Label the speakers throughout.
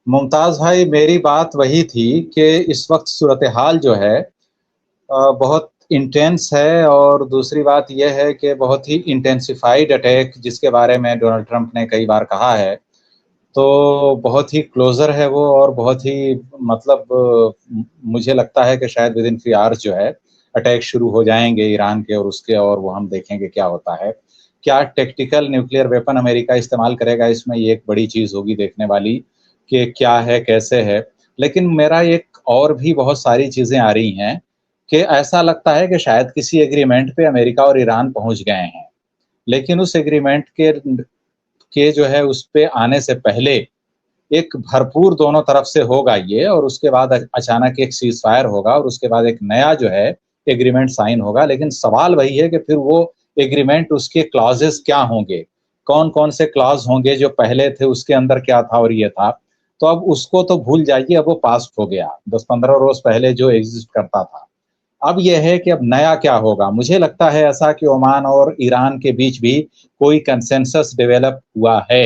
Speaker 1: मुमताज भाई, मेरी बात वही थी कि इस वक्त सूरत हाल जो है बहुत इंटेंस है। और दूसरी बात यह है कि बहुत ही इंटेंसिफाइड अटैक जिसके बारे में डोनाल्ड ट्रंप ने कई बार कहा है, तो बहुत ही क्लोजर है वो। और बहुत ही मतलब मुझे लगता है कि शायद विद इन फ्यू आवर्स जो है अटैक शुरू हो जाएंगे ईरान के और उसके, और वो हम देखेंगे क्या होता है। क्या टेक्टिकल न्यूक्लियर वेपन अमेरिका इस्तेमाल करेगा, इसमें ये एक बड़ी चीज़ होगी देखने वाली कि क्या है कैसे है। लेकिन मेरा एक और भी बहुत सारी चीज़ें आ रही हैं कि ऐसा लगता है कि शायद किसी एग्रीमेंट पे अमेरिका और ईरान पहुंच गए हैं, लेकिन उस एग्रीमेंट के जो है उस पे आने से पहले एक भरपूर दोनों तरफ से होगा ये, और उसके बाद अचानक एक सीज फायर होगा और उसके बाद एक नया जो है एग्रीमेंट साइन होगा। लेकिन सवाल वही है कि फिर वो एग्रीमेंट, उसके क्लॉजेस क्या होंगे, कौन कौन से क्लॉज होंगे, जो पहले थे उसके अंदर क्या था और ये था। तो अब उसको तो भूल जाइए, अब वो पास्ट हो गया, 10-15 रोज पहले जो एग्जिस्ट करता था। अब यह है कि अब नया क्या होगा। मुझे लगता है ऐसा कि ओमान और ईरान के बीच भी कोई कंसेंसस डेवलप हुआ है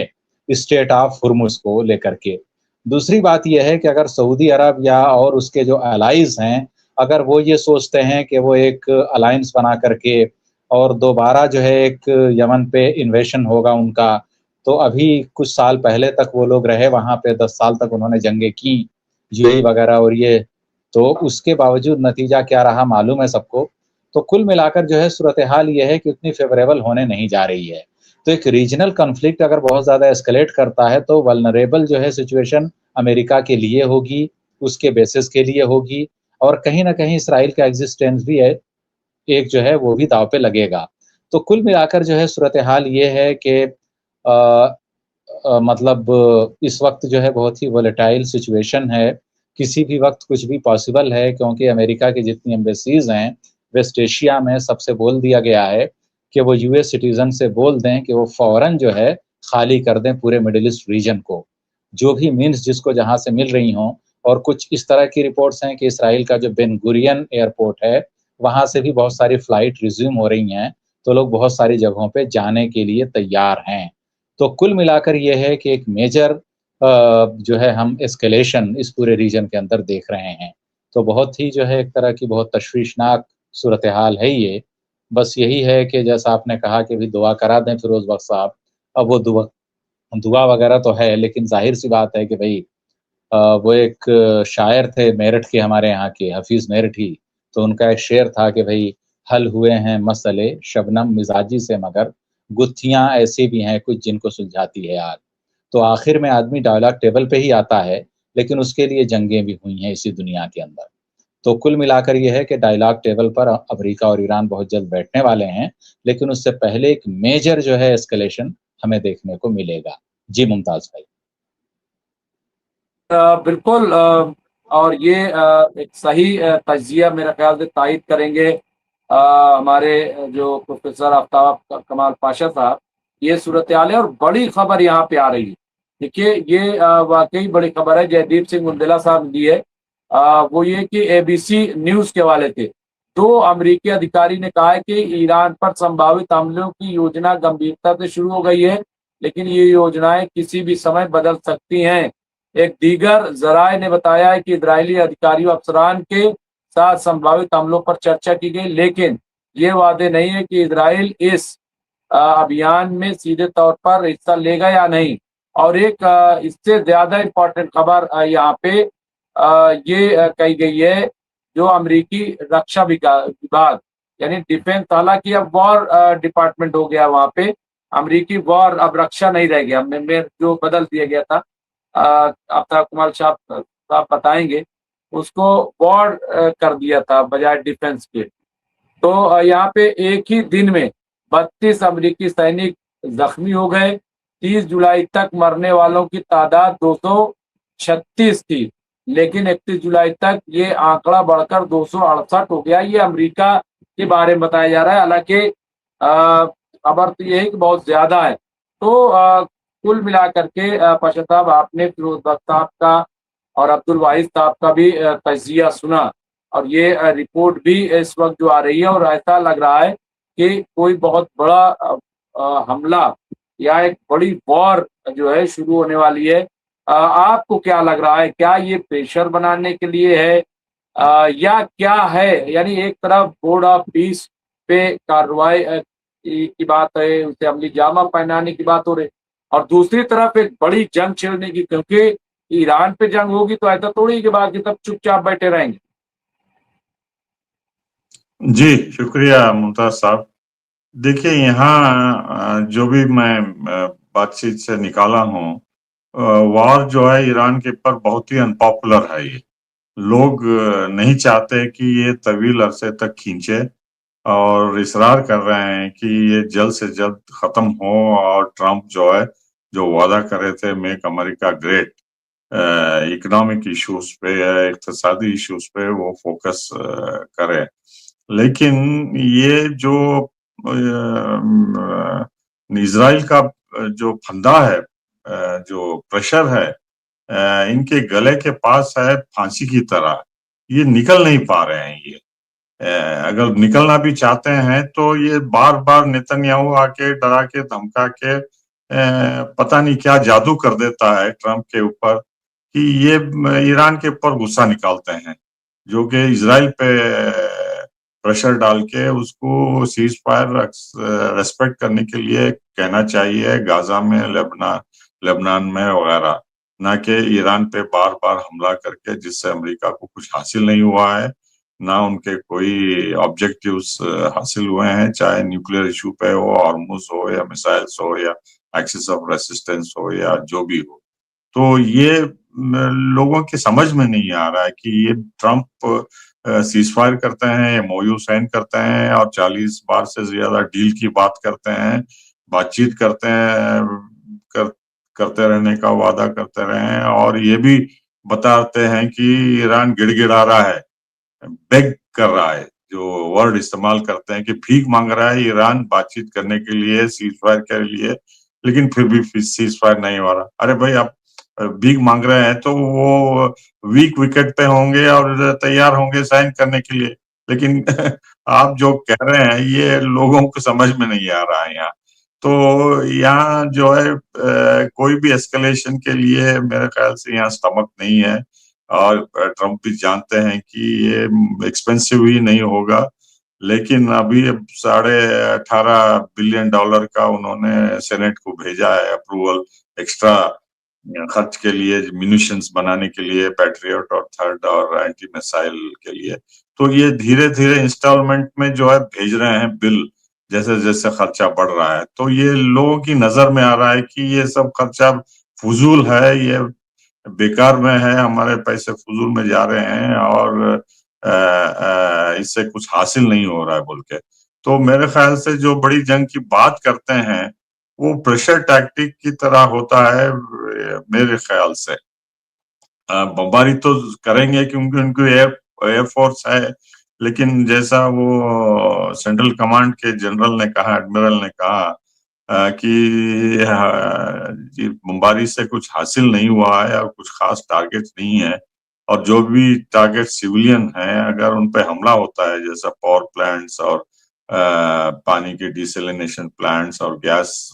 Speaker 1: स्टेट ऑफ हुर्मुज को लेकर के। दूसरी बात यह है कि अगर सऊदी अरब या और उसके जो अलाइज हैं, अगर वो ये सोचते हैं कि वो एक अलायंस बना करके और दोबारा जो है एक यमन पे इन्वेशन होगा उनका, तो अभी कुछ साल पहले तक वो लोग रहे वहां पे, 10 साल तक उन्होंने जंगे की, यूएई वगैरह और ये, तो उसके बावजूद नतीजा क्या रहा मालूम है सबको। तो कुल मिलाकर जो है सूरत हाल ये है कि उतनी फेवरेबल होने नहीं जा रही है। तो एक रीजनल कन्फ्लिक्ट अगर बहुत ज़्यादा एस्केलेट करता है तो वल्नरेबल जो है सिचुएशन अमेरिका के लिए होगी, उसके बेसिस के लिए होगी, और कहीं ना कहीं इसराइल का एग्जिस्टेंस भी है एक जो है वो भी दाव पे लगेगा। तो कुल मिलाकर जो है सूरत हाल ये है कि मतलब इस वक्त जो है बहुत ही वोलेटाइल सिचुएशन है। किसी भी वक्त कुछ भी पॉसिबल है, क्योंकि अमेरिका की जितनी एम्बेसीज हैं वेस्ट एशिया में, सबसे बोल दिया गया है कि वो यूएस सिटीजन से बोल दें कि वो फौरन जो है खाली कर दें पूरे मिडिल ईस्ट रीजन को, जो भी मीन्स जिसको जहां से मिल रही हों। और कुछ इस तरह की रिपोर्ट्स हैं कि इसराइल का जो बेन गुरियन एयरपोर्ट है वहां से भी बहुत सारी फ्लाइट रिज्यूम हो रही हैं, तो लोग बहुत सारी जगहों पे जाने के लिए तैयार हैं। तो कुल मिलाकर ये है कि एक मेजर जो है हम एस्केलेशन इस पूरे रीजन के अंदर देख रहे हैं। तो बहुत ही जो है एक तरह की बहुत तशवीशनाक सूरत हाल है ये। बस यही है कि जैसा आपने कहा कि भी दुआ करा दें फिरोज बख्श साहब। अब वो दुआ दुआ वगैरह तो है, लेकिन जाहिर सी बात है कि भाई वो एक शायर थे मेरठ के, हमारे यहाँ के हफीज मेरठी। तो उनका एक शेर था कि भाई हल हुए हैं मसले शबनम मिजाजी से, मगर गुत्थियां ऐसी भी हैं कुछ जिनको सुलझाती है आग। तो आखिर में आदमी डायलॉग टेबल पे ही आता है, लेकिन उसके लिए जंगें भी हुई हैं इसी दुनिया के अंदर। तो कुल मिलाकर यह है कि डायलॉग टेबल पर अमेरिका और ईरान बहुत जल्द बैठने वाले हैं, लेकिन उससे पहले एक मेजर जो है एस्केलेशन हमें देखने को मिलेगा। जी मुमताज भाई।
Speaker 2: बिल्कुल। और ये एक सही तजिया मेरा ख्याल से तायद करेंगे हमारे जो प्रोफेसर आफ्ताब कमाल पाशा साहब। ये सूरत हाल है और बड़ी खबर यहाँ पे आ रही है। देखिए, ये वाकई बड़ी खबर है। जयदीप सिंह मुंडेला साहब ने दी है। वो ये कि एबीसी न्यूज के वाले थे। दो अमेरिकी अधिकारी ने कहा है कि ईरान पर संभावित हमलों की योजना गंभीरता से शुरू हो गई है, लेकिन ये योजनाएं किसी भी समय बदल सकती हैं। एक दीगर जराये ने बताया है कि इजरायली अधिकारियों अफसरान के साथ संभावित हमलों पर चर्चा की गई, लेकिन ये वादे नहीं है कि इजराइल इस अभियान में सीधे तौर पर हिस्सा लेगा या नहीं। और एक इससे ज्यादा इम्पोर्टेंट खबर यहाँ पे ये कही गई है। जो अमेरिकी रक्षा विभाग यानी डिफेंस, हालांकि अब वॉर डिपार्टमेंट हो गया वहां पे, अमेरिकी वॉर अब रक्षा नहीं रह गया, में जो बदल दिया गया था। आफ्ताब कुमार साहब बताएंगे। उसको वॉर कर दिया था बजाय डिफेंस के। तो यहाँ पे एक ही दिन में 32 अमेरिकी सैनिक जख्मी हो गए। 30 जुलाई तक मरने वालों की तादाद 236 थी, लेकिन 31 जुलाई तक ये आंकड़ा बढ़कर 268 हो गया। ये अमेरिका के बारे में बताया जा रहा है। हालांकि खबर तो ये है कि बहुत ज्यादा है। तो कुल मिलाकर के पाशा साहब, आपने फिरोज बख्श साहब का और अब्दुल वाहिद साहब का भी तजिया सुना। और ये रिपोर्ट भी इस वक्त जो आ रही है, और ऐसा लग रहा है कि कोई बहुत बड़ा हमला या एक बड़ी वॉर जो है शुरू होने वाली है। आपको क्या लग रहा है, क्या ये प्रेशर बनाने के लिए है या क्या है? यानी एक तरफ बोर्ड ऑफ पीस पे कार्रवाई की बात है, उसे अमली जामा पहनाने की बात हो रही, और दूसरी तरफ एक बड़ी जंग छेड़ने की, क्योंकि ईरान पे जंग होगी तो ऐसा थोड़ी कि बाकी सब चुपचाप बैठे रहेंगे।
Speaker 3: जी, शुक्रिया मुमताज साहब। देखिए, यहाँ जो भी मैं बातचीत से निकाला हूँ, वॉर जो है ईरान के ऊपर बहुत ही अनपॉपुलर है। ये लोग नहीं चाहते कि ये तवील अरसे तक खींचे, और इसरार कर रहे हैं कि ये जल्द से जल्द खत्म हो, और ट्रम्प जो है, जो वादा कर रहे थे make America great, economic issues पे या इक्तिसादी इश्यूज पे वो फोकस करे। लेकिन ये जो इजराइल का जो फंदा है, जो प्रेशर है, इनके गले के पास है फांसी की तरह। ये निकल नहीं पा रहे हैं। ये अगर निकलना भी चाहते हैं तो ये बार बार नेतन्याहू आके डरा के धमका के पता नहीं क्या जादू कर देता है ट्रम्प के ऊपर कि ये ईरान के ऊपर गुस्सा निकालते हैं, जो कि इजराइल पे प्रेशर डाल के उसको सीज फायर रेस्पेक्ट करने के लिए कहना चाहिए, गाजा में, लेबनान में वगैरह, ना कि ईरान पे बार बार हमला करके, जिससे अमेरिका को कुछ हासिल नहीं हुआ है, ना उनके कोई ऑब्जेक्टिव्स हासिल हुए हैं, चाहे न्यूक्लियर इशू पे हो, हॉर्मुज हो या मिसाइल्स हो या एक्सिस ऑफ रेसिस्टेंस हो या जो भी हो। तो ये लोगों की समझ में नहीं आ रहा है कि ये ट्रम्प सीज फायर करते हैं, एमओयू साइन करते हैं और 40 बार से ज्यादा डील की बात करते हैं, बातचीत करते हैं, करते रहने का वादा करते रहे हैं, और ये भी बताते हैं कि ईरान गिड़गिड़ा रहा है, बेग कर रहा है, जो वर्ड इस्तेमाल करते हैं कि भीख मांग रहा है ईरान बातचीत करने के लिए, सीज फायर के लिए, लेकिन फिर भी सीज फायर नहीं हो रहा। अरे भाई, आप भीख मांग रहे हैं तो वो वीक विकेट पे होंगे और तैयार होंगे साइन करने के लिए, लेकिन आप जो कह रहे हैं ये लोगों को समझ में नहीं आ रहा है यहाँ। तो यहाँ जो है कोई भी एस्केलेशन के लिए मेरे ख्याल से यहाँ स्टमक नहीं है, और ट्रम्प भी जानते हैं कि ये एक्सपेंसिव ही नहीं होगा। लेकिन अभी $18.5 बिलियन का उन्होंने सेनेट को भेजा है अप्रूवल, एक्स्ट्रा खर्च के लिए, म्यूनिशंस बनाने के लिए, पैट्रियट और थर्ड और एंटी मिसाइल के लिए। तो ये धीरे धीरे इंस्टॉलमेंट में जो है भेज रहे हैं बिल, जैसे जैसे खर्चा बढ़ रहा है। तो ये लोगों की नजर में आ रहा है कि ये सब खर्चा फजूल है, ये बेकार में है, हमारे पैसे फजूल में जा रहे हैं, और इससे कुछ हासिल नहीं हो रहा है बोल के। तो मेरे ख्याल से जो बड़ी जंग की बात करते हैं वो प्रेशर टैक्टिक की तरह होता है मेरे ख्याल से। बमबारी तो करेंगे क्योंकि उनकी एयरफोर्स है, लेकिन जैसा वो सेंट्रल कमांड के जनरल ने कहा, एडमिरल ने कहा कि ये बमबारी से कुछ हासिल नहीं हुआ है और कुछ खास टारगेट नहीं है, और जो भी टारगेट सिविलियन है, अगर उन पे हमला होता है, जैसा पावर प्लांट्स और पानी के डिसैलिनेशन प्लांट्स और गैस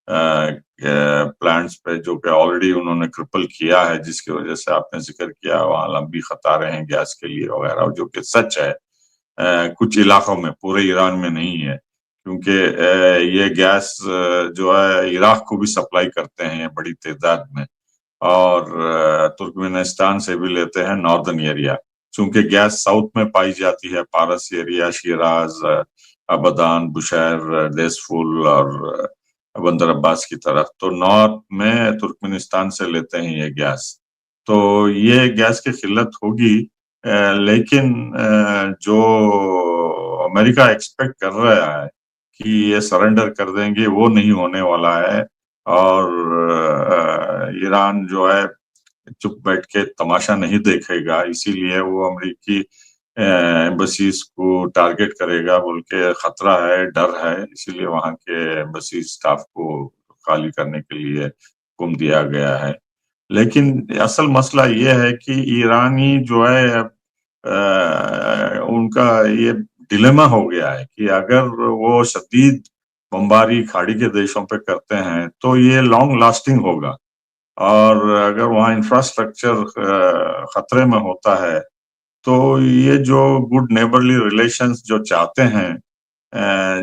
Speaker 3: प्लांट्स पे, जो कि ऑलरेडी उन्होंने क्रिपल किया है, जिसकी वजह से आपने जिक्र किया वहां लंबी कतारें हैं गैस के लिए वगैरह, जो कि सच है। कुछ इलाकों में, पूरे ईरान में नहीं है, क्योंकि ये गैस जो है इराक को भी सप्लाई करते हैं बड़ी तादाद में, और तुर्कमेनिस्तान से भी लेते हैं, नॉर्दर्न एरिया। चूंकि गैस साउथ में पाई जाती है, पारस एरिया, शिराज, अबदान, बुशैर, देसफुल और बंदर अब्बास की तरफ, तो नॉर्थ में तुर्कमेनिस्तान से लेते हैं ये गैस। तो ये गैस की किल्लत होगी, लेकिन जो अमेरिका एक्सपेक्ट कर रहा है कि ये सरेंडर कर देंगे, वो नहीं होने वाला है। और ईरान जो है चुप बैठ के तमाशा नहीं देखेगा, इसीलिए वो अमेरिकी एम्बसीज को टारगेट करेगा बोल के खतरा है, डर है, इसीलिए वहां के एम्बसी स्टाफ को खाली करने के लिए हुक्म दिया गया है। लेकिन असल मसला ये है कि ईरानी जो है उनका ये डिलेमा हो गया है कि अगर वो शदीद बमबारी खाड़ी के देशों पे करते हैं तो ये लॉन्ग लास्टिंग होगा, और अगर वहाँ इंफ्रास्ट्रक्चर खतरे में होता है तो ये जो गुड नेबरली रिलेशंस जो चाहते हैं,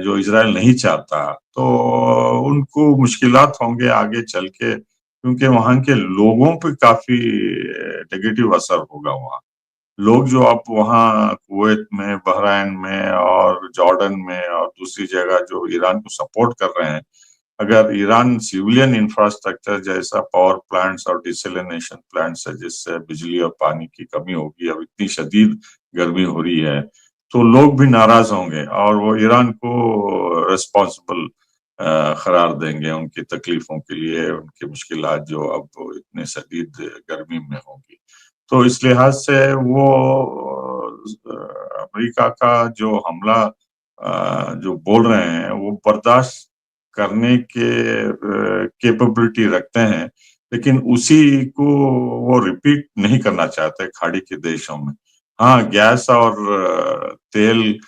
Speaker 3: जो इजराइल नहीं चाहता, तो उनको मुश्किलात होंगे आगे चल के, क्योंकि वहाँ के लोगों पे काफी नेगेटिव असर होगा। वहाँ लोग जो अब वहाँ कुवैत में, बहरीन में और जॉर्डन में और दूसरी जगह जो ईरान को सपोर्ट कर रहे हैं, अगर ईरान सिविलियन इंफ्रास्ट्रक्चर जैसा पावर प्लांट्स और डिसैलिनेशन प्लांट्स है जिससे बिजली और पानी की कमी होगी, अब इतनी शदीद गर्मी हो रही है, तो लोग भी नाराज होंगे और वो ईरान को रिस्पॉन्सिबल करार देंगे उनकी तकलीफों के लिए, उनकी मुश्किलात जो अब इतने शदीद गर्मी में होंगी। तो इस लिहाज से वो अमेरिका का जो हमला जो बोल रहे हैं वो बर्दाश्त करने के कैपेबिलिटी रखते हैं, लेकिन उसी को वो रिपीट नहीं करना चाहते खाड़ी के देशों में। हाँ, गैस और तेल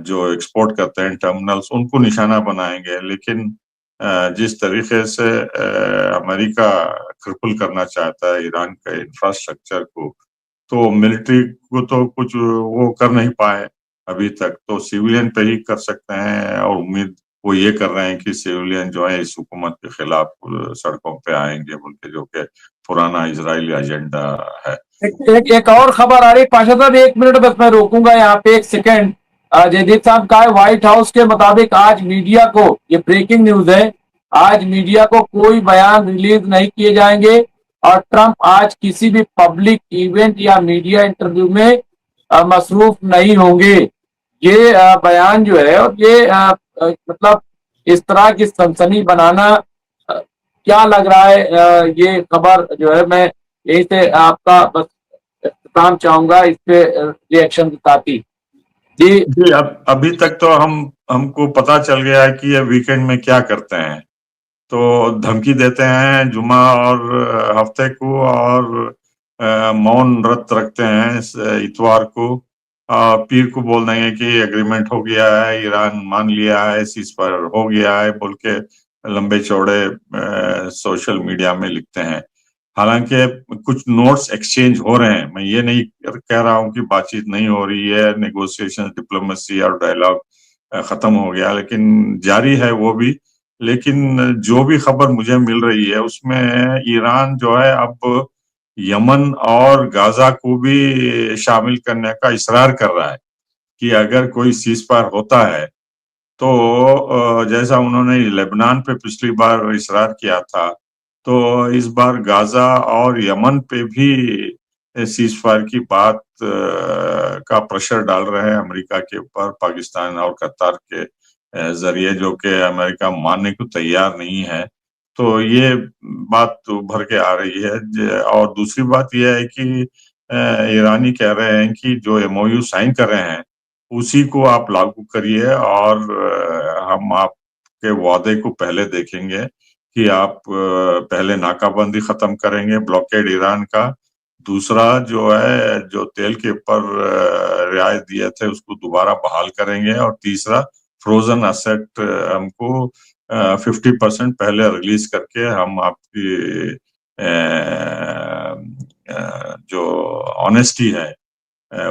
Speaker 3: जो एक्सपोर्ट करते हैं टर्मिनल्स, उनको निशाना बनाएंगे, लेकिन जिस तरीके से अमेरिका क्रिपल करना चाहता है ईरान के इंफ्रास्ट्रक्चर को, तो मिलिट्री को तो कुछ वो कर नहीं पाए अभी तक, तो सिविलियन पे ही कर सकते हैं। और उम्मीद वो ये कर रहे हैं कि सिविलियन जो है इस हुकूमत के खिलाफ सड़कों पे आएंगे बोल के, जो कि पुराना इजरायली एजेंडा है।
Speaker 2: एक और खबर आ रही पाशा साहब, 1 मिनट बस मैं रोकूंगा यहाँ पे 1 सेकेंड। जयदीप साहब का है, व्हाइट हाउस के मुताबिक आज मीडिया को, ये ब्रेकिंग न्यूज है, आज मीडिया को कोई बयान रिलीज नहीं किए जाएंगे और ट्रंप आज किसी भी पब्लिक इवेंट या मीडिया इंटरव्यू में मसरूफ नहीं होंगे। ये बयान जो है, और ये मतलब इस तरह की सनसनी बनाना, क्या लग रहा है? ये खबर जो है, मैं यही से आपका बस काम चाहूंगा इस पे रिएक्शन के साथ ही।
Speaker 3: जी, अब अभी तक तो हमको पता चल गया है कि ये वीकेंड में क्या करते हैं। तो धमकी देते हैं जुमा और हफ्ते को, और मौन व्रत रखते हैं इतवार को। पीर को बोल देंगे कि एग्रीमेंट हो गया है, ईरान मान लिया है, सीज फायर हो गया है बोल के लंबे चौड़े सोशल मीडिया में लिखते हैं। हालांकि कुछ नोट्स एक्सचेंज हो रहे हैं, मैं ये नहीं कह रहा हूं कि बातचीत नहीं हो रही है, नेगोशिएशन, डिप्लोमेसी और डायलॉग खत्म हो गया, लेकिन जारी है वो भी। लेकिन जो भी खबर मुझे मिल रही है उसमें ईरान जो है अब यमन और गाजा को भी शामिल करने का इसरार कर रहा है कि अगर कोई सीज फायर होता है तो जैसा उन्होंने लेबनान पे पिछली बार इसरार किया था, तो इस बार गाजा और यमन पे भी सीज फायर की बात का प्रेशर डाल रहे हैं अमेरिका के ऊपर, पाकिस्तान और कतार के जरिए, जो कि अमेरिका मानने को तैयार नहीं है। तो ये बात उभर के आ रही है। और दूसरी बात यह है कि ईरानी कह रहे हैं कि जो एमओयू साइन कर रहे हैं उसी को आप लागू करिए, और हम आपके वादे को पहले देखेंगे कि आप पहले नाकाबंदी खत्म करेंगे, ब्लॉकेड ईरान का, दूसरा जो है जो तेल के ऊपर रियायत दिए थे उसको दोबारा बहाल करेंगे, और तीसरा फ्रोजन असेट हमको 50% पहले रिलीज करके हम आपकी जो ऑनेस्टी है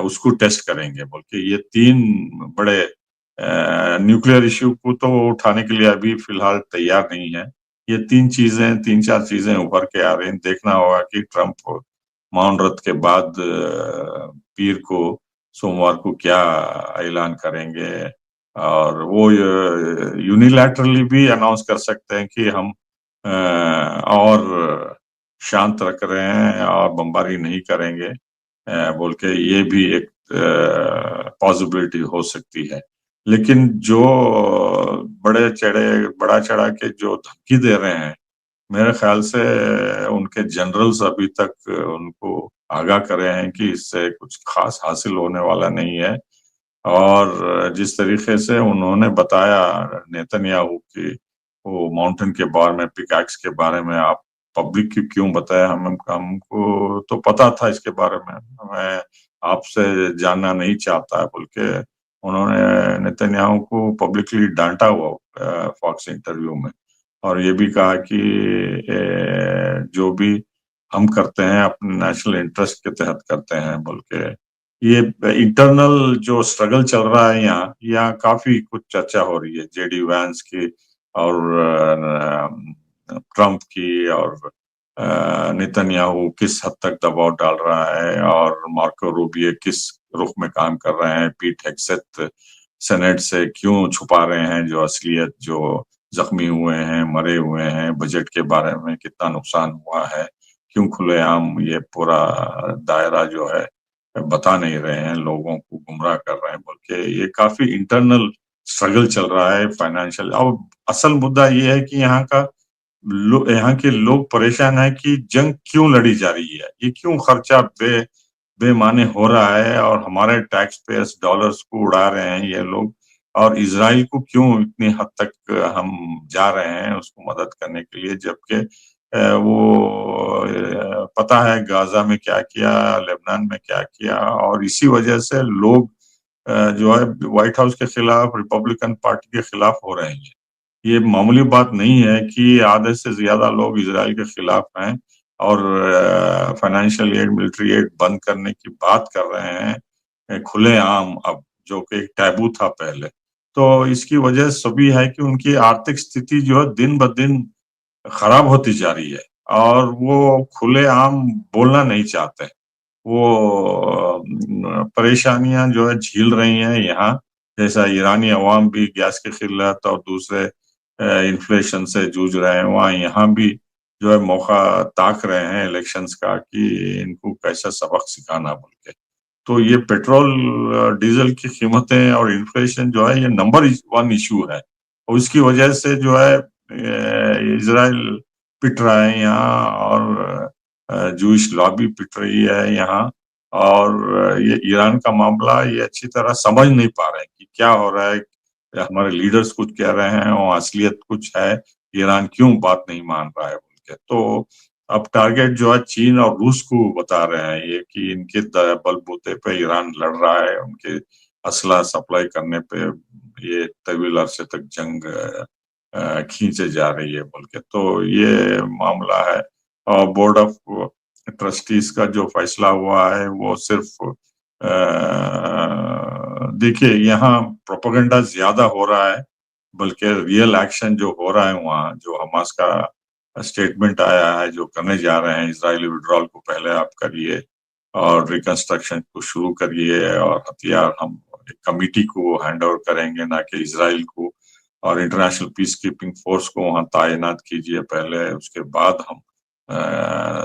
Speaker 3: उसको टेस्ट करेंगे बोल के। ये तीन बड़े न्यूक्लियर इश्यू को तो उठाने के लिए अभी फिलहाल तैयार नहीं है। ये तीन चार चीजें उभर के आ रही हैं। देखना होगा कि ट्रंप मौन व्रत के बाद पीर को, सोमवार को क्या ऐलान करेंगे, और वो यूनिलैटरली भी अनाउंस कर सकते हैं कि हम और शांत रख रहे हैं और बमबारी नहीं करेंगे बोल के। ये भी एक पॉसिबिलिटी हो सकती है। लेकिन जो बड़ा चढ़ा के जो धमकी दे रहे हैं, मेरे ख्याल से उनके जनरल्स अभी तक उनको आगाह करे हैं कि इससे कुछ खास हासिल होने वाला नहीं है। और जिस तरीके से उन्होंने बताया नेतन्याहू की वो माउंटेन के बारे में, पिकैक्स के बारे में, आप पब्लिक की क्यों बताया? हमको तो पता था इसके बारे में, मैं आपसे जानना नहीं चाहता है बोल के उन्होंने नेतन्याहू को पब्लिकली डांटा हुआ फॉक्स इंटरव्यू में। और ये भी कहा कि जो भी हम करते हैं अपने नेशनल इंटरेस्ट के तहत करते हैं बोल के। ये इंटरनल जो स्ट्रगल चल रहा है यहाँ काफी कुछ चर्चा हो रही है, जेडी वैंस की और ट्रम्प की, और नेतन्याहू किस हद तक दबाव डाल रहा है और मार्को रूबियो किस रुख में काम कर रहे हैं, पीट हेग्सेथ सेनेट से क्यों छुपा रहे हैं जो असलियत, जो जख्मी हुए हैं, मरे हुए हैं, बजट के बारे में कितना नुकसान हुआ है, क्यों खुलेआम ये पूरा दायरा जो है बता नहीं रहे हैं, लोगों को गुमराह कर रहे हैं बोल के। ये काफी इंटरनल स्ट्रगल चल रहा है फाइनेंशियल। अब असल मुद्दा ये है कि यहाँ के लोग परेशान है कि जंग क्यों लड़ी जा रही है, ये क्यों खर्चा बेमाने हो रहा है और हमारे टैक्स पेयर्स डॉलर्स को उड़ा रहे हैं ये लोग, और इजराइल को क्यों इतनी हद तक हम जा रहे हैं उसको मदद करने के लिए, जबकि वो पता है गाजा में क्या किया, लेबनान में क्या किया, और इसी वजह से लोग जो है व्हाइट हाउस के खिलाफ, रिपब्लिकन पार्टी के खिलाफ हो रहे हैं। ये मामूली बात नहीं है कि आधे से ज्यादा लोग इजराइल के खिलाफ हैं और फाइनेंशियल एड, मिलिट्री एड बंद करने की बात कर रहे हैं खुलेआम, अब जो कि एक टैबू था पहले। तो इसकी वजह सभी है कि उनकी आर्थिक स्थिति जो है दिन ब दिन खराब होती जा रही है और वो खुलेआम बोलना नहीं चाहते। वो परेशानियां जो है झेल रही हैं यहाँ, जैसा ईरानी अवाम भी गैस की किल्लत और दूसरे इन्फ्लेशन से जूझ रहे हैं, वहाँ यहाँ भी जो है मौका ताक रहे हैं इलेक्शंस का कि इनको कैसा सबक सिखाना बोल के। तो ये पेट्रोल डीजल की कीमतें और इन्फ्लेशन जो है ये नंबर 1 इशू है, और उसकी वजह से जो है इजराइल पिट रहा है यहाँ, और जूइश लॉबी पिट रही है यहाँ, और ये ईरान का मामला ये अच्छी तरह समझ नहीं पा रहे हैं कि क्या हो रहा है। हमारे लीडर्स कुछ कह रहे हैं और असलियत कुछ है, ईरान क्यों बात नहीं मान रहा है बोल के। तो अब टारगेट जो है चीन और रूस को बता रहे हैं ये कि इनके बलबूते पे ईरान लड़ रहा है, उनके असला सप्लाई करने पे ये तवील अरसे तक जंग खींचे जा रही है बोल के। तो ये मामला है, और बोर्ड ऑफ ट्रस्टीज का जो फैसला हुआ है वो सिर्फ देखिए यहाँ प्रोपेगेंडा ज्यादा हो रहा है, बल्कि रियल एक्शन जो हो रहा है वहाँ, जो हमास का स्टेटमेंट आया है जो करने जा रहे हैं, इजरायली विड्रॉल को पहले आप करिए और रिकंस्ट्रक्शन को शुरू करिए, और हथियार हम एक कमिटी को हैंड ओवर करेंगे ना कि इजराइल को, और इंटरनेशनल पीस कीपिंग फोर्स को वहां तैनात कीजिए पहले, उसके बाद हम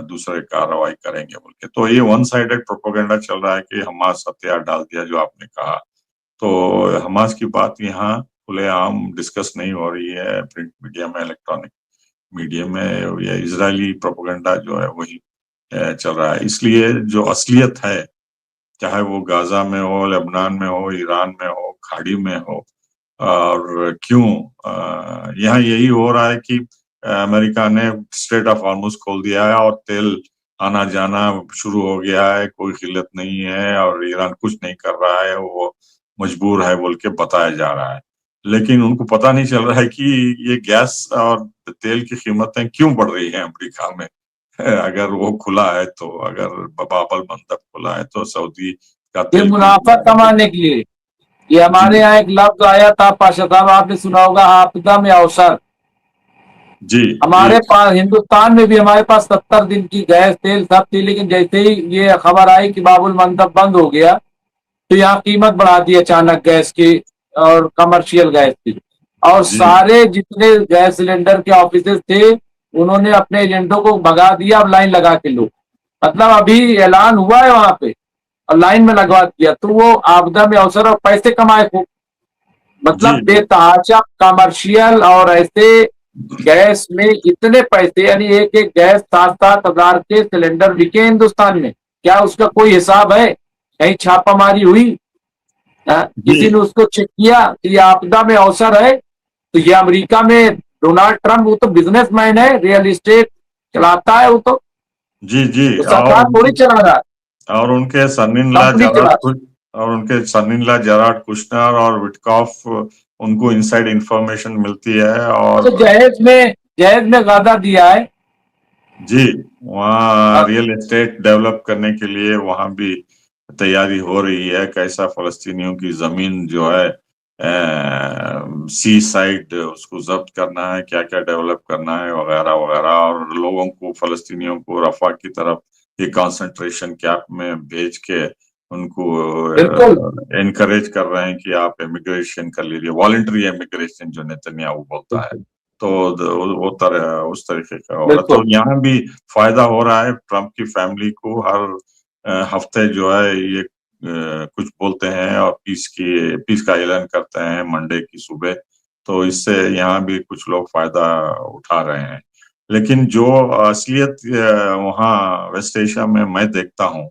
Speaker 3: दूसरे कार्रवाई करेंगे बोल के। तो ये वन साइडेड प्रोपेगेंडा चल रहा है कि हमास हथियार डाल दिया जो आपने कहा। तो हमास की बात यहाँ खुलेआम डिस्कस नहीं हो रही है प्रिंट मीडिया में, इलेक्ट्रॉनिक मीडिया में, या इजरायली प्रोपेगेंडा जो है वही चल रहा है। इसलिए जो असलियत है, चाहे वो गाजा में हो, लेबनान में हो, ईरान में हो, खाड़ी में हो, और क्यों यहाँ यही हो रहा है कि अमेरिका ने स्ट्रेट ऑफ हॉर्मुज खोल दिया है और तेल आना जाना शुरू हो गया है, कोई किल्लत नहीं है, और ईरान कुछ नहीं कर रहा है, वो मजबूर है बोल के बताया जा रहा है। लेकिन उनको पता नहीं चल रहा है कि ये गैस और तेल की कीमतें क्यों बढ़ रही हैं अमेरिका में। अगर वो खुला है तो, अगर बाबल मंदब खुला है तो सऊदी का
Speaker 2: ये
Speaker 3: तेल
Speaker 2: मुनाफा कमाने के लिए। ये हमारे यहाँ एक लफ्ज आया था पाशा साहब, आपने सुना होगा, आपदा में अवसर।
Speaker 3: जी
Speaker 2: हमारे पास हिंदुस्तान में भी हमारे पास 70 दिन की गैस तेल सब थी, लेकिन जैसे ही ये खबर आई कि बाबुल मंदब बंद हो गया तो यहाँ कीमत बढ़ा दी अचानक गैस की और कमर्शियल गैस की, और सारे जितने गैस सिलेंडर के ऑफिसेस थे उन्होंने अपने एजेंटों को भगा दिया, अब लाइन लगा के लो। मतलब अभी ऐलान हुआ है वहां पे और लाइन में लगवा दिया, तो वो आपदा में अवसर और पैसे कमाए खूब। मतलब बेतहाशा कमर्शियल, और ऐसे गैस में इतने पैसे, यानी एक एक गैस 7,000 के सिलेंडर बिके हिंदुस्तान में। क्या उसका कोई हिसाब है? कहीं छापामारी हुई? किसी ने उसको चेक किया कि ये आपदा में अवसर है? तो ये अमेरिका में डोनाल्ड ट्रंप, वो तो बिजनेसमैन है, रियल एस्टेट चलाता है वो तो।
Speaker 3: जी
Speaker 2: तो सरकार थोड़ी चला रहा है,
Speaker 3: और उनके सनिनला जराड कुश्नर और विटकॉफ, उनको इनसाइड इंफॉर्मेशन मिलती है। और
Speaker 2: तो जहेज में गादा दिया है।
Speaker 3: जी, वहाँ रियल एस्टेट डेवलप करने के लिए वहाँ भी तैयारी हो रही है। कैसा फलस्तीनियों की जमीन जो है सी साइड उसको जब्त करना है, क्या क्या डेवलप करना है वगैरह वगैरह, और लोगों को फलस्तीनियों को रफा की तरफ ये कंसंट्रेशन कैंप में भेज के उनको
Speaker 2: बिल्कुल
Speaker 3: एनकरेज कर रहे हैं कि आप इमिग्रेशन कर लीजिए, वॉलंटरी इमिग्रेशन जो नेतन्याहू बोलता है। तो वो उस तरीके का हो रहा है। तो यहाँ भी फायदा हो रहा है ट्रम्प की फैमिली को। हर हफ्ते जो है ये कुछ बोलते हैं और पीस का ऐलान करते हैं मंडे की सुबह। तो इससे यहाँ भी कुछ लोग फायदा उठा रहे हैं। लेकिन जो असलियत वहाँ वेस्ट एशिया में मैं देखता हूँ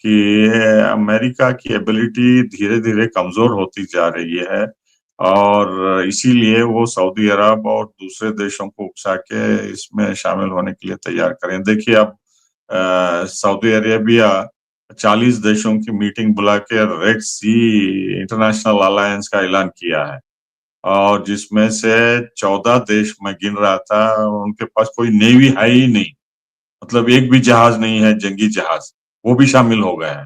Speaker 3: कि अमेरिका की एबिलिटी धीरे धीरे कमजोर होती जा रही है, और इसीलिए वो सऊदी अरब और दूसरे देशों को उकसा के इसमें शामिल होने के लिए तैयार करें। देखिए अब सऊदी अरेबिया 40 देशों की मीटिंग बुला के रेड सी इंटरनेशनल अलायंस का ऐलान किया है, और जिसमें से 14 देश मैं गिन रहा था, उनके पास कोई नेवी है ही नहीं, मतलब एक भी जहाज नहीं है, जंगी जहाज, वो भी शामिल हो गए हैं।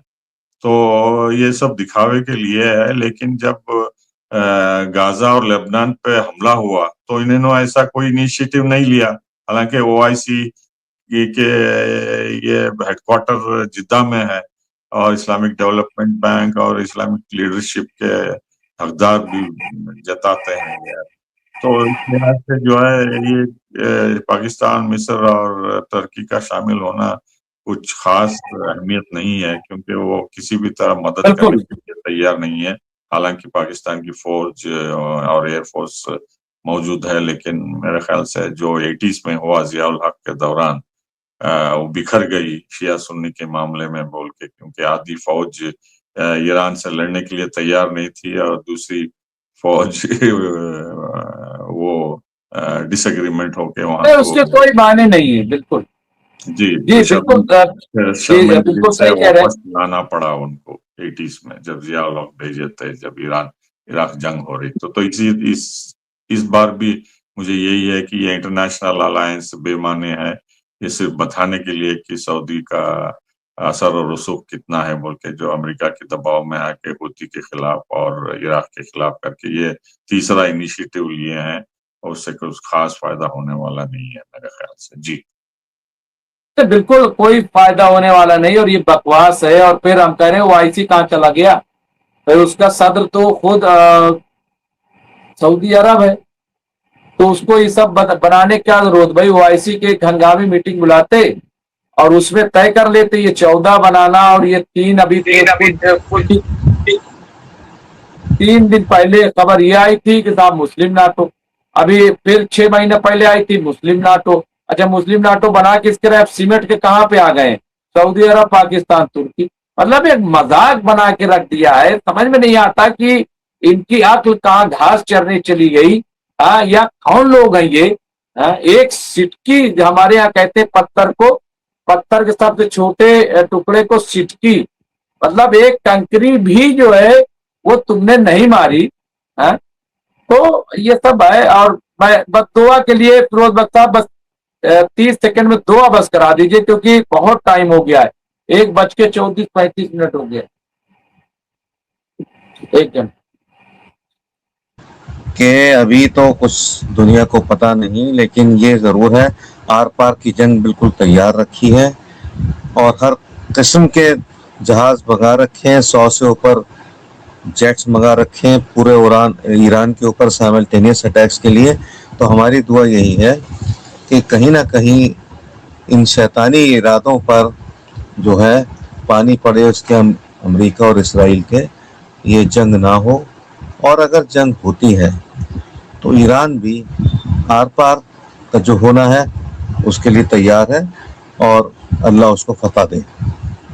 Speaker 3: तो ये सब दिखावे के लिए है। लेकिन जब गाजा और लेबनान पे हमला हुआ तो इन्होंने ऐसा कोई इनिशिएटिव नहीं लिया। हालांकि ओआईसी के ये हेडक्वार्टर जिद्दा में है, और इस्लामिक डेवलपमेंट बैंक और इस्लामिक लीडरशिप के हकदार भी जताते हैं ये। तो इस लिहाज से जो है ये पाकिस्तान, मिस्र और तुर्की का शामिल होना कुछ खास अहमियत नहीं है, क्योंकि वो किसी भी तरह मदद करने के लिए तैयार नहीं है। हालांकि पाकिस्तान की फौज और एयरफोर्स मौजूद है, लेकिन मेरे ख्याल से जो 80s में हुआ जियाउल हक के दौरान वो बिखर गई शिया सुन्नी के मामले में बोल के, क्योंकि आधी फौज ईरान से लड़ने के लिए तैयार नहीं थी और दूसरी फौज वो डिसएग्रीमेंट होके वहां
Speaker 2: उसके कोई माने नहीं है। बिल्कुल
Speaker 3: जी
Speaker 2: बिल्कुल
Speaker 3: से वापस लाना पड़ा उनको 80s में, जब जियाउल हक भेजे थे, जब ईरान इराक जंग हो रही। तो इस बार भी मुझे यही है कि ये इंटरनेशनल अलायंस बेमाने है। ये सिर्फ बताने के लिए कि सऊदी का असर और रसूख कितना है बोल के, जो अमेरिका के दबाव में आके हूती के खिलाफ और इराक के खिलाफ करके ये तीसरा इनिशिएटिव लिए हैं, और उससे कुछ खास फायदा होने वाला नहीं है मेरे ख्याल से। जी
Speaker 2: बिल्कुल कोई फायदा होने वाला नहीं, और ये बकवास है। और फिर हम कह रहे हैं ओआईसी कहाँ चला गया? फिर उसका सदर तो खुद सऊदी अरब है, तो उसको ये सब बनाने क्या जरूरत भाई? ओआईसी के एक हंगामी मीटिंग बुलाते और उसमें तय कर लेते ये 14 बनाना, और ये 3 दिन पहले खबर ये आई थी कि साहब मुस्लिम नाटो। अभी फिर 6 महीने पहले आई थी मुस्लिम नाटो। अच्छा, मुस्लिम नाटो बना किसके रहे? सिमट के कहाँ पे आ गए? सऊदी अरब, पाकिस्तान, तुर्की। मतलब एक मजाक बना के रख दिया है। समझ में नहीं आता कि इनकी अक्ल कहाँ घास चरने चली गई। या कौन लोग हैं ये? एक सिटकी, हमारे यहाँ कहते हैं पत्थर के सबसे छोटे टुकड़े को सिटकी, मतलब एक कंकरी भी जो है वो तुमने नहीं मारी है। तो ये सब है। और मैं बस दुआ के लिए फिरोज बख्श साहब, बस 30 सेकंड में दुआ बस करा दीजिए, क्योंकि बहुत टाइम हो गया है। 1:34-35 हो गया। एक जन
Speaker 4: के अभी तो कुछ दुनिया को पता नहीं, लेकिन ये जरूर है आर पार की जंग बिल्कुल तैयार रखी है, और हर किस्म के जहाज भगा रखे हैं, 100 से ऊपर जेट्स मंगा रखे हैं पूरे ईरान के ऊपर साइमल्टेनियस अटैक्स के लिए। तो हमारी दुआ यही है कि कहीं ना कहीं इन शैतानी इरादों पर जो है पानी पड़े, उसके अमेरिका और इसराइल के, ये जंग ना हो। और अगर जंग होती है तो ईरान भी आर पार का जो होना है उसके लिए तैयार है, और अल्लाह उसको फतह दे।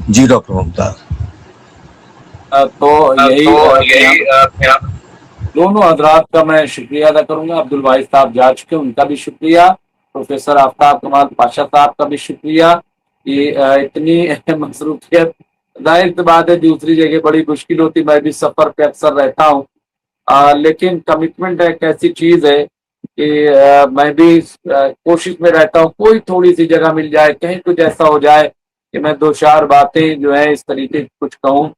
Speaker 4: जी डॉक्टर मुमताज।
Speaker 2: तो यही दोनों हजरात का मैं शुक्रिया अदा करूंगा। अब्दुल वाहिद साहब जा चुके, उनका भी शुक्रिया। प्रोफेसर आफ्ताब कमाल पाशा साहब का भी शुक्रिया। ये इतनी मसरूफियत, जाहिर सी बात है दूसरी जगह बड़ी मुश्किल होती, मैं भी सफर पे अक्सर रहता हूँ, लेकिन कमिटमेंट एक ऐसी चीज है कि मैं भी कोशिश में रहता हूँ कोई थोड़ी सी जगह मिल जाए, कहीं कुछ ऐसा हो जाए कि मैं दो चार बातें जो है इस तरीके की कुछ कहूँ,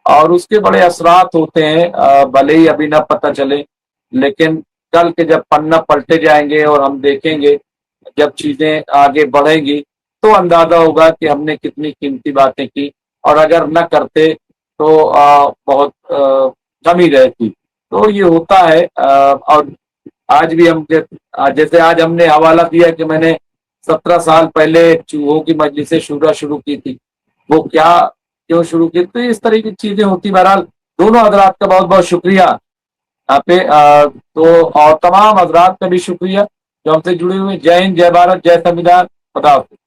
Speaker 2: और उसके बड़े असरात होते हैं। भले ही अभी ना पता चले, लेकिन कल के जब पन्ना पलटे जाएंगे और हम देखेंगे, जब चीजें आगे बढ़ेंगी, तो अंदाजा होगा कि हमने कितनी कीमती बातें की, और अगर न करते तो बहुत कमी रहती। तो ये होता है। और आज भी हम जैसे आज हमने हवाला दिया कि मैंने 17 साल पहले चूहों की मजलिसें शुरू की थी, वो क्या क्यों शुरू की, तो इस तरह की चीजें होती। बहरहाल दोनों हजरात का बहुत बहुत शुक्रिया यहाँ पे। तो और तमाम हजरात का भी शुक्रिया जो हमसे जुड़े हुए। जय हिंद, जय भारत, जय संविधान, खुदा हाफिज।